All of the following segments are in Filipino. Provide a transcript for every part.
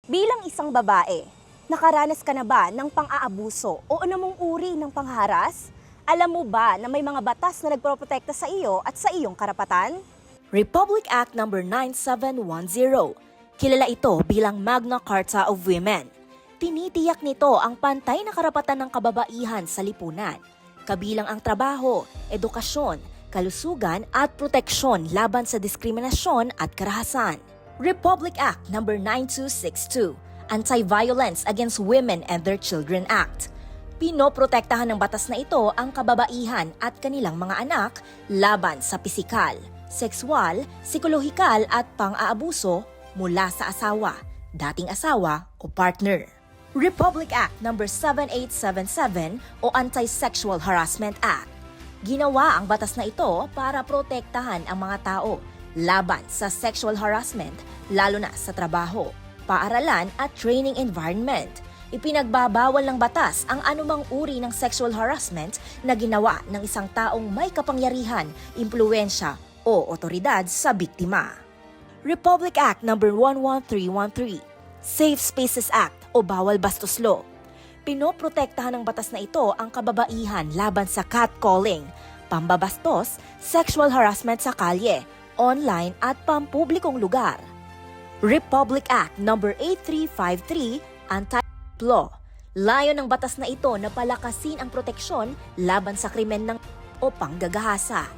Bilang isang babae, nakaranas ka na ba ng pang-aabuso o anumang uri ng pangharas? Alam mo ba na may mga batas na nagproprotekta sa iyo at sa iyong karapatan? Republic Act No. 9710. Kilala ito bilang Magna Carta of Women. Tinitiyak nito ang pantay na karapatan ng kababaihan sa lipunan, kabilang ang trabaho, edukasyon, kalusugan at proteksyon laban sa diskriminasyon at karahasan. Republic Act No. 9262, Anti-Violence Against Women and Their Children Act. Pinoprotektahan ng batas na ito ang kababaihan at kanilang mga anak laban sa pisikal, sexual, psikolohikal at pang-aabuso mula sa asawa, dating asawa o partner. Republic Act No. 7877 o Anti-Sexual Harassment Act. Ginawa ang batas na ito para protektahan ang mga tao laban sa sexual harassment, lalo na sa trabaho, paaralan at training environment. Ipinagbabawal ng batas ang anumang uri ng sexual harassment na ginawa ng isang taong may kapangyarihan, impluwensya o otoridad sa biktima. Republic Act No. 11313, Safe Spaces Act o Bawal Bastos Law. Pinoprotektahan ng batas na ito ang kababaihan laban sa catcalling, pambabastos, sexual harassment sa kalye, online at pampublikong lugar. Republic Act No. 8353, Anti-Rape Law. Layo ng batas na ito na palakasin ang proteksyon laban sa krimen ng o panggagahasa.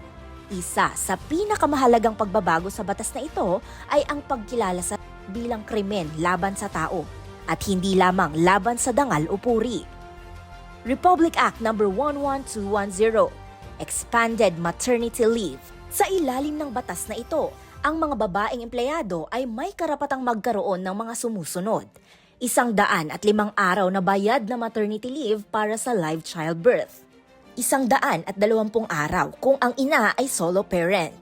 Isa sa pinakamahalagang pagbabago sa batas na ito ay ang pagkilala sa bilang krimen laban sa tao at hindi lamang laban sa dangal o puri. Republic Act No. 11210, Expanded Maternity Leave. Sa ilalim ng batas na ito, ang mga babaeng empleyado ay may karapatang magkaroon ng mga sumusunod. 105 araw na bayad na maternity leave para sa live childbirth. 120 araw kung ang ina ay solo parent.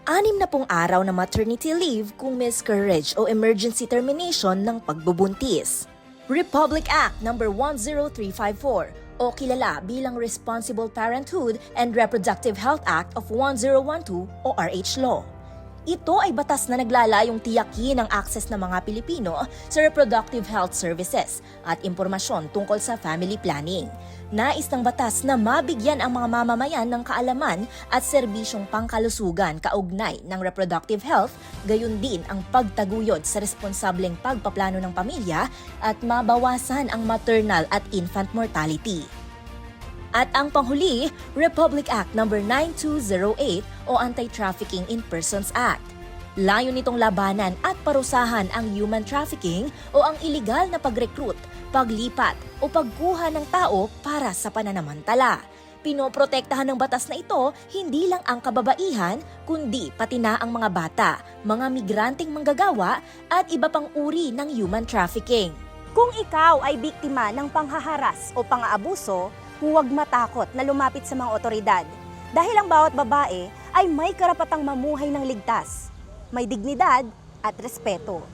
60 araw na maternity leave kung miscarriage o emergency termination ng pagbubuntis. Republic Act No. 10354 o kilala bilang Responsible Parenthood and Reproductive Health Act of 1012 o RH Law. Ito ay batas na naglalayong tiyakin ang access ng mga Pilipino sa reproductive health services at impormasyon tungkol sa family planning. Nais ng batas na mabigyan ang mga mamamayan ng kaalaman at serbisyong pangkalusugan kaugnay ng reproductive health, gayon din ang pagtaguyod sa responsableng pagpaplano ng pamilya at mabawasan ang maternal at infant mortality. At ang panghuli, Republic Act No. 9208 o Anti-Trafficking in Persons Act. Layo nitong labanan at parusahan ang human trafficking o ang iligal na pag-recruit, paglipat o pagkuha ng tao para sa pananamantala. Pinoprotektahan ng batas na ito hindi lang ang kababaihan, kundi pati na ang mga bata, mga migranteng manggagawa at iba pang uri ng human trafficking. Kung ikaw ay biktima ng panghaharas o pang-aabuso, huwag matakot na lumapit sa mga otoridad dahil ang bawat babae ay may karapatang mamuhay ng ligtas, may dignidad at respeto.